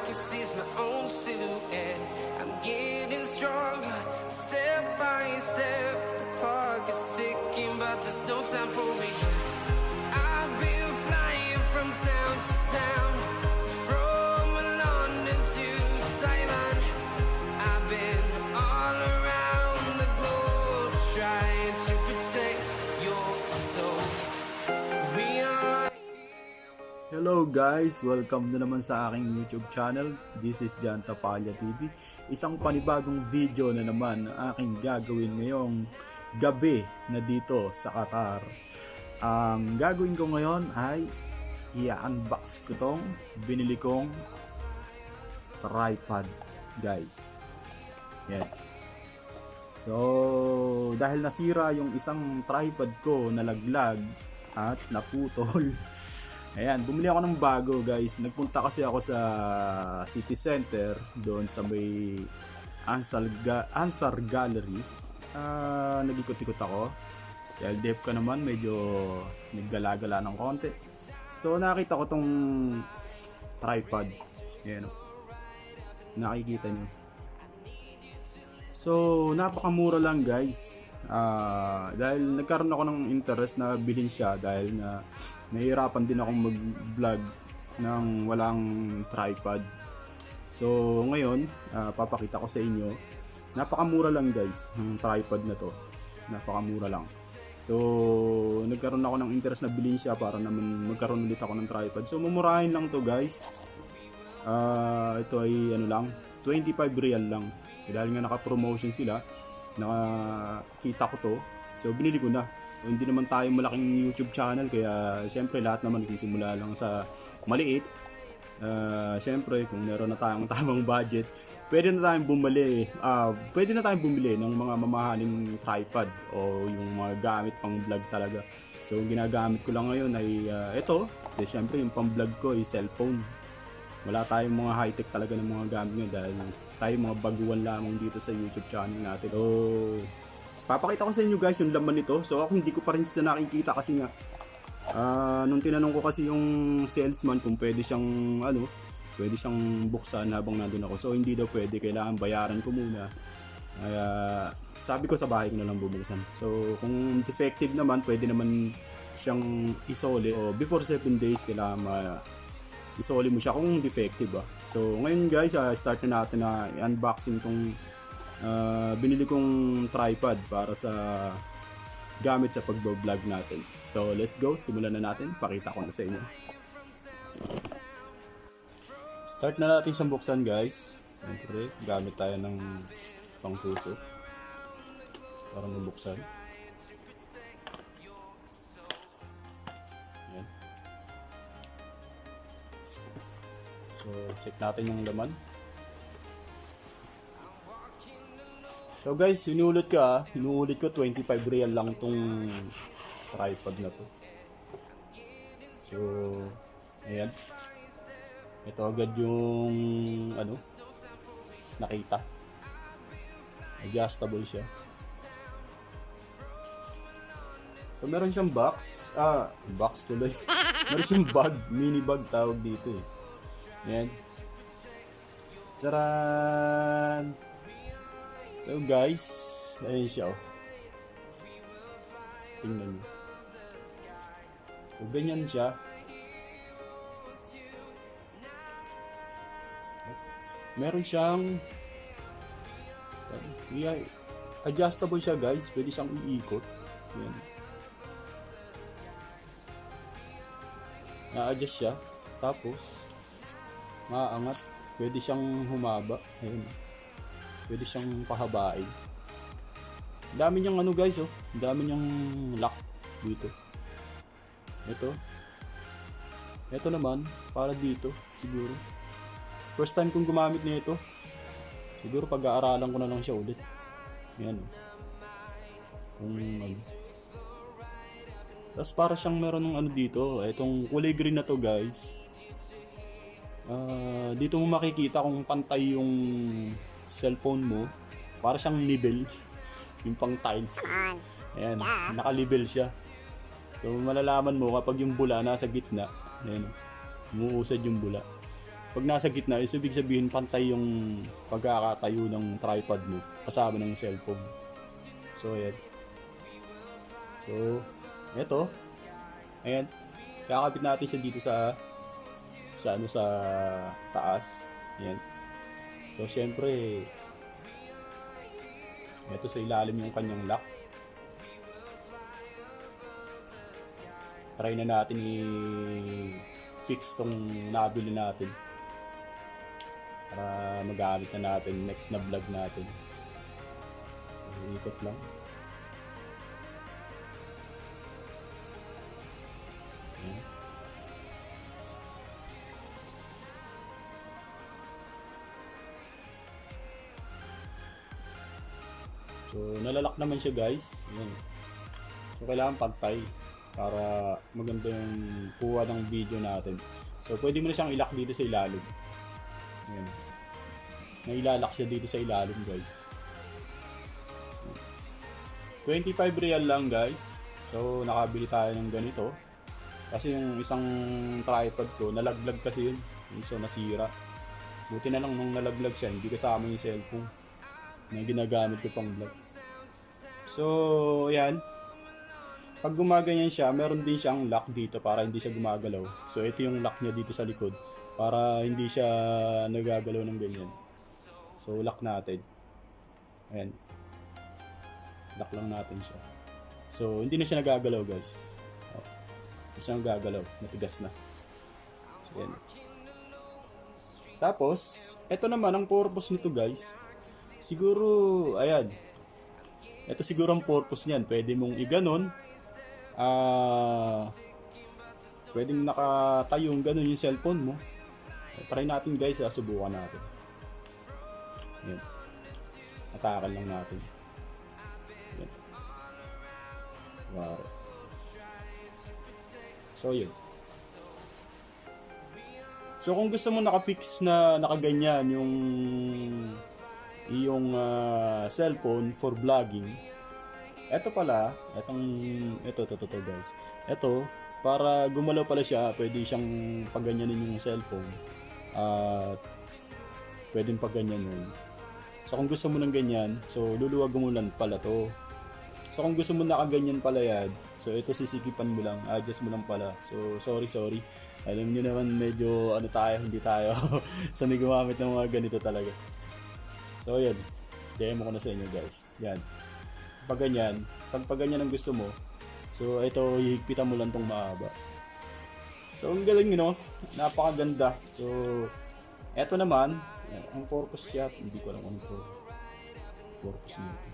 can see is my own silhouette. I'm getting stronger, step by step. The clock is ticking, but there's no time for regrets. I've been flying from town to town, from London to Taiwan. I've been all around the globe trying to protect your soul. We are. Hello guys! Welcome na naman sa aking YouTube channel. This is Jan Tapalya TV. Isang panibagong video na naman ang aking gagawin ngayong gabi na dito sa Qatar. Ang gagawin ko ngayon ay i-unbox ko tong binili kong tripod guys. Yan. So dahil nasira yung isang tripod ko, nalaglag at naputol. Ayan, bumili ako ng bago guys. Nagpunta kasi ako sa City Center doon sa may Ansar Gallery. Nag-ikot-ikot ako. Dahil deaf ka naman, medyo naggala-gala ng konti. So nakita ko tong tripod. Ayan, nakikita nyo. So napakamura lang guys. Dahil nagkaroon ako ng interest na bilhin siya dahil na nahihirapan din akong mag-vlog ng walang tripod. So ngayon, papakita ko sa inyo. Napakamura lang guys ng tripod na to. Napakamura lang. So nagkaroon ako ng interest na bilhin siya para naman magkaroon ulit ako ng tripod. So mumurahin lang to guys. Ito ay ano lang, 25 real lang. Dahil nga naka-promotion sila, nakakita ko to. So binili ko na. Hindi naman tayo malaking YouTube channel, kaya siyempre lahat naman nagsisimula lang sa maliit. Siyempre kung meron na tayong tamang budget, pwede na tayong bumili. Pwede na tayong bumili ng mga mamahaling tripod o yung mga gamit pang vlog talaga. So ginagamit ko lang ngayon ay ito. Kasi siyempre yung pang vlog ko ay cellphone. Wala tayong mga high-tech talaga ng mga gamit ngayon dahil tayo mga baguhan lamang dito sa YouTube channel natin. So papakita ko sa inyo guys yung laman nito. So ako hindi ko pa rin siya nakikita kasi nga nung tinanong ko kasi yung salesman kung pwede siyang pwede siyang buksan habang nandun ako. So hindi daw pwede, kailangan bayaran ko muna. Sabi ko sa bahay ko na lang bubuksan. So kung defective naman, pwede naman siyang isole o before 7 days kailangan isole mo siya kung defective . So ngayon guys, start na natin na i-unboxing tong binili kong tripod para sa gamit sa pag-vlog natin. So let's go, simulan na natin. Pakita ko na sa inyo. Start na natin siyang buksan guys. Siyempre, gamit tayo ng pangtuso para mabuksan. Yan. So check natin yung laman. So guys, inuulit ko 25 real lang tong tripod na to. So ayan. Ito agad yung nakita. Adjustable siya. So meron siyang box. Box tuloy. Meron siyang bag, mini bag tawag dito eh. Ayan. Tcharan! So guys, ayun siya . Tingnan nyo. So ganyan siya. Meron siyang adjustable siya guys. Pwede siyang iikot. Ayan. Na-adjust siya. Tapos maaangat. Pwede siyang humaba. Ayan. Pwede siyang pahabain. Dami niyang guys . Dami niyang lock dito. Ito naman para dito siguro. First time kong gumamit nito. Siguro pag-aaralan ko na lang siya ulit. Ayan . Tapos para siyang meron ng dito. Itong kulay green na to guys. Dito mo makikita kung pantay yung cellphone mo. Para siyang nibel. Yung pang tiles. Ayan, naka-label siya. So malalaman mo kapag yung bula nasa gitna. Ayan, umuusad yung bula. Pag nasa gitna, is ibig sabihin pantay yung pagkakatayo ng tripod mo kasama ng cellphone. So, ayan. So, eto. Ayan. Kakabit natin siya dito sa taas. Ayan. So, syempre, eto sa ilalim yung kanyang lock. Try na natin i-fix tong nabili natin para magamit na natin next na vlog natin. Ikot lang. Ayan. So, nalalak naman siya guys. Ayan. So, kailangan pantay para maganda yung kuha ng video natin. So, pwede mo na siyang ilak dito sa ilalim. Ayan. Nailalak siya dito sa ilalim guys. 25 real lang guys. So, nakabili tayo ng ganito. Kasi yung isang tripod ko, nalaglag kasi yun. So, nasira. Buti na lang nung nalaglag siya, hindi kasama yung cellphone na ginagamit ko pang vlog. So, ayan. Pag gumaganyan siya, meron din siyang lock dito para hindi siya gumagalaw. So, ito yung lock niya dito sa likod para hindi siya nagagalaw ng ganyan. So, lock natin. Ayan. Lock lang natin siya. So, hindi na siya nagagalaw, guys. Oh, hindi siya nagagalaw. Matigas na. So, ayan. Tapos, ito naman ang purpose nito, guys. Siguro, ayan. Ito siguro ang purpose niyan. Pwede mong iganon. Pwedeng nakatayong ganun yung cellphone mo. Try natin guys, subukan natin. Yan. Atakan lang natin. Yan. Wow. So yun. So kung gusto mo nakafix na nakaganyan yung iyong cellphone for vlogging, ito pala, ito guys. Ito, para gumalaw pala siya, pwede siyang pagganyanin yung cellphone. At pwedeng pagganyan yun. So kung gusto mo ng ganyan, so luluwag mo lang pala to. So kung gusto mo nakaganyan pala yan, so ito sisikipan mo lang, adjust mo lang pala. So sorry. Alam niyo naman medyo hindi tayo sanay gumamit ng mga ganito talaga. So yan, demo ko na sa inyo guys. Yan. Pag ganyan ang gusto mo, so ito hihigpitan mo lang tong mahaba. So ang galing no, napakaganda. So eto naman, ang purpose siya, hindi ko alam ano purpose nito.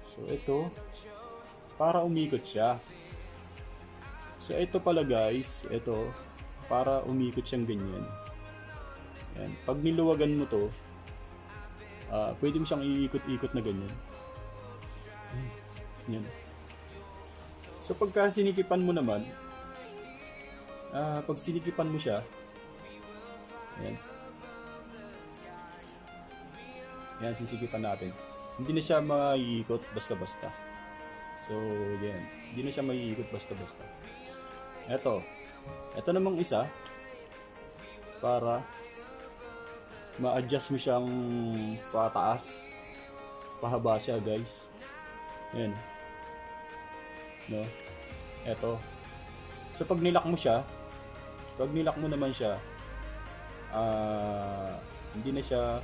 So ito, para umikot siya. So ito pala guys, ito, para umikot siyang ganyan. Yan. Pag niluwagan mo to, pwede mo siyang iikot-ikot na ganyan. Yan. So pagka sinikipan mo naman, pag sinikipan mo siya, yan. Yan, sisikipan natin. Hindi na siya maiikot basta-basta. So, yan. Hindi na siya maiikot basta-basta. Ito namang isa, para ma-adjust mo siyang pataas, pahaba siya guys. Yan. No? Ito. So pag nilak mo naman siya, hindi na siya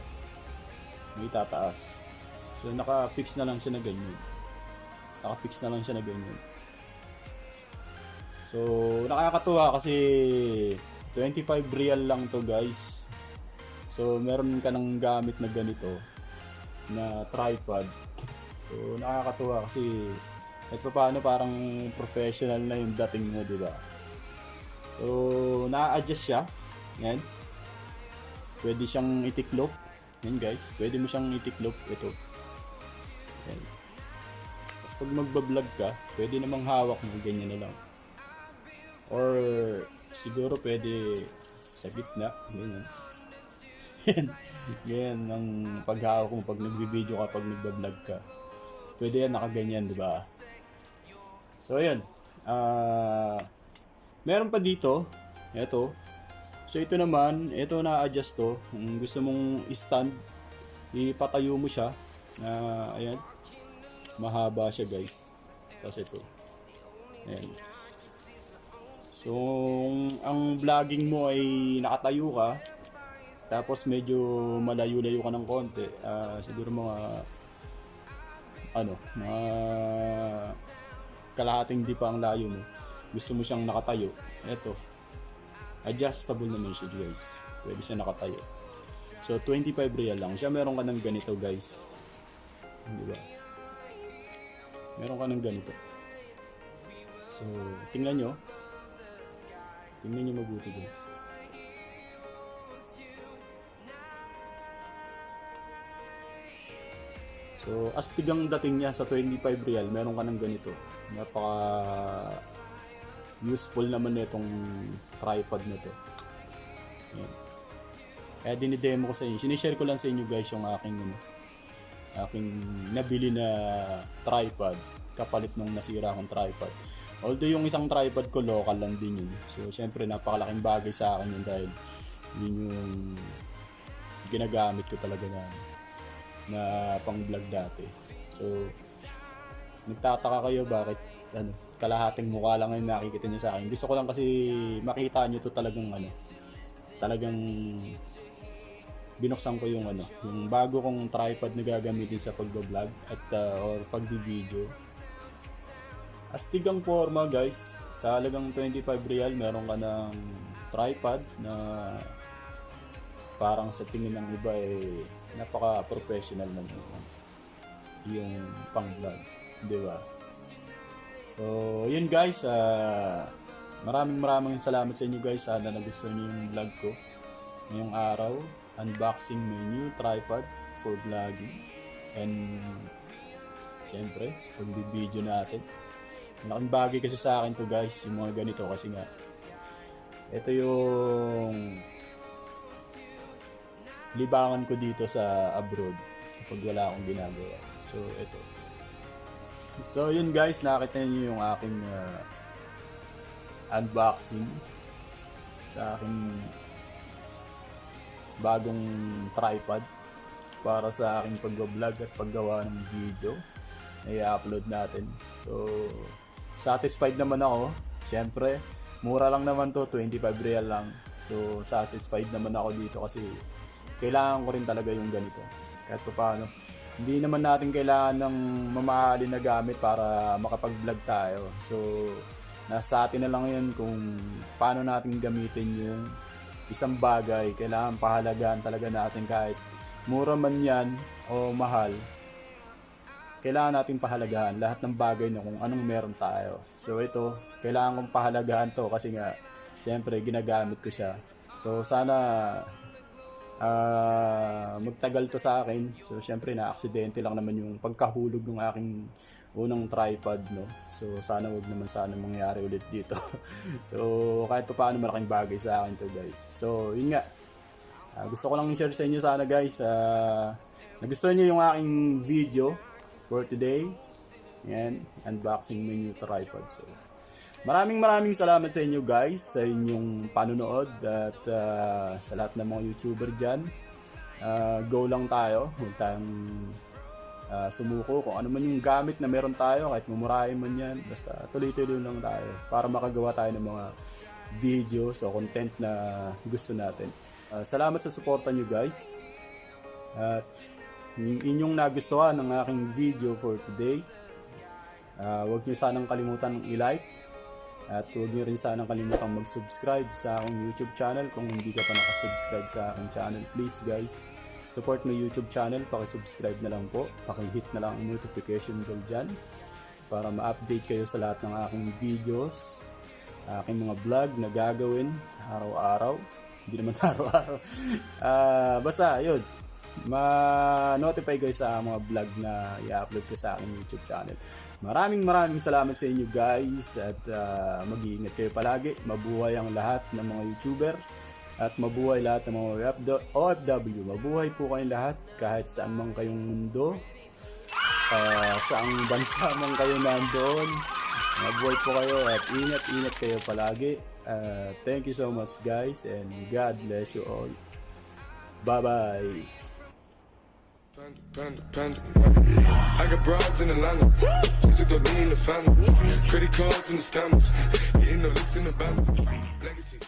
may tataas. So naka-fix na lang siya na ganyan. So nakakatuwa kasi 25 real lang to guys. So meron ka nang gamit na ganito na tripod. So nakakatuwa kasi kahit paano parang professional na yung dating mo, di ba? So na-adjust siya. Yan. Pwede siyang itiklop. Yan guys, pwede mo siyang itiklop ito. Yan. Tapos pag magbablog ka, pwede namang hawak mo ganyan na lang. Or siguro pwede sa gitna, ganyan. Ganyan ang paghawak mo pag nagbi-video ka, pag nagba-vlog ka. Pwede yan nakaganyan, di ba? So ayun. Meron pa dito, ito. So ito naman, ito na-adjust to. Kung gusto mong i-stand, ipatayo mo siya. Ayan. Mahaba siya guys. Tapos ito. Ayan. So, ang vlogging mo ay nakatayo ka. Tapos medyo malayo-layo ka ng konti. Siguro mga mga kalahating di pa ang layo mo. Gusto mo siyang nakatayo. Ito. Adjustable naman siya guys. Pwede siya nakatayo. So 25 real lang. Siya meron ka ng ganito guys. Di ba? Meron ka ng ganito. So tingnan nyo. Tingnan nyo mabuti guys. So astig ang dating niya sa 25 real. Meron ka ng ganito. Napaka useful naman itong tripod na to. Ayan. Kaya dinidemo ko sa inyo. Sinishare ko lang sa inyo guys yung aking nabili na tripod kapalit nung nasira akong tripod. Although yung isang tripod ko local lang din yun. So syempre napakalaking bagay sa akin yun dahil yun yung ginagamit ko talaga na pang vlog dati. So nagtataka kayo bakit kalahating mukha lang ngayon nakikita niyo sa akin. Gusto ko lang kasi makita niyo to talagang talagang binuksan ko yung yung bago kong tripod na gagamitin sa pagbo-vlog at or pagbi-video. Astig ang forma guys. Sa halagang 25 real meron ka ng tripod na parang sa tingin ng iba napaka-professional na yung pang-vlog, di ba? So, yun guys, maraming salamat sa inyo guys. Sana nagustuhan niyo yung vlog ko ngayong araw. Unboxing my new tripod for vlogging. And syempre, sa pag-video natin. Malaking bagay kasi sa akin to guys, yung mga ganito kasi nga. Ito yung libangan ko dito sa abroad kapag wala akong ginagawa. So, ito. So yun guys, nakita niyo yung aking unboxing sa aking bagong tripod para sa aking pag-vlog at paggawa ng video na i-upload natin. So satisfied naman ako. Siyempre, mura lang naman to, 25 real lang. So satisfied naman ako dito kasi kailangan ko rin talaga yung ganito. Kahit pa paano, hindi naman natin kailangan ng mamahalin na gamit para makapag-vlog tayo. So, nasa atin na lang yun kung paano natin gamitin yung isang bagay. Kailangan pahalagaan talaga natin kahit mura man yan o mahal. Kailangan natin pahalagaan lahat ng bagay na kung anong meron tayo. So, ito, kailangan kong pahalagaan to kasi nga, syempre, ginagamit ko siya. So, sana magtagal to sa akin. So syempre na-aksidente lang naman yung pagkahulog ng aking unang tripod, no. So sana wag naman mangyari ulit dito. So kahit pa paano malaking bagay sa akin to guys. So yun nga, gusto ko lang i-share sa inyo sana guys. Nagustuhan niyo yung aking video for today. Yan, unboxing my new tripod. So maraming salamat sa inyo guys sa inyong panonood at sa lahat ng mga YouTuber dyan. Go lang tayo, huwag tayong sumuko kung ano man yung gamit na meron tayo, kahit mumurahin man yan, basta tuloy-tuloy lang tayo para makagawa tayo ng mga videos o content na gusto natin. Salamat sa suporta nyo guys at inyong nagustuhan ng aking video for today. Huwag nyo sanang kalimutan i-like. At huwag nyo rin sanang kalimutang mag-subscribe sa aking YouTube channel. Kung hindi ka pa nakasubscribe sa aking channel, please guys, support my YouTube channel. Pakisubscribe na lang po. Pakihit na lang ang notification bell dyan para ma-update kayo sa lahat ng aking videos, aking mga vlog na gagawin araw-araw. Hindi naman araw-araw. Basta, yun. Ma-notify kayo sa mga vlog na i-upload ko sa aking YouTube channel. Maraming salamat sa inyo guys at mag-iingat kayo palagi. Mabuhay ang lahat ng mga YouTuber at mabuhay lahat ng mga OFW. Mabuhay po kayong lahat kahit saan man kayong mundo, saang bansa man kayo nandoon. Mabuhay po kayo at ingat kayo palagi Thank you so much guys, and God bless you all. Bye bye. Panda. I got broads in Atlanta, just took the lean in the family. Credit cards and the scammers, getting no licks in the band. Legacies.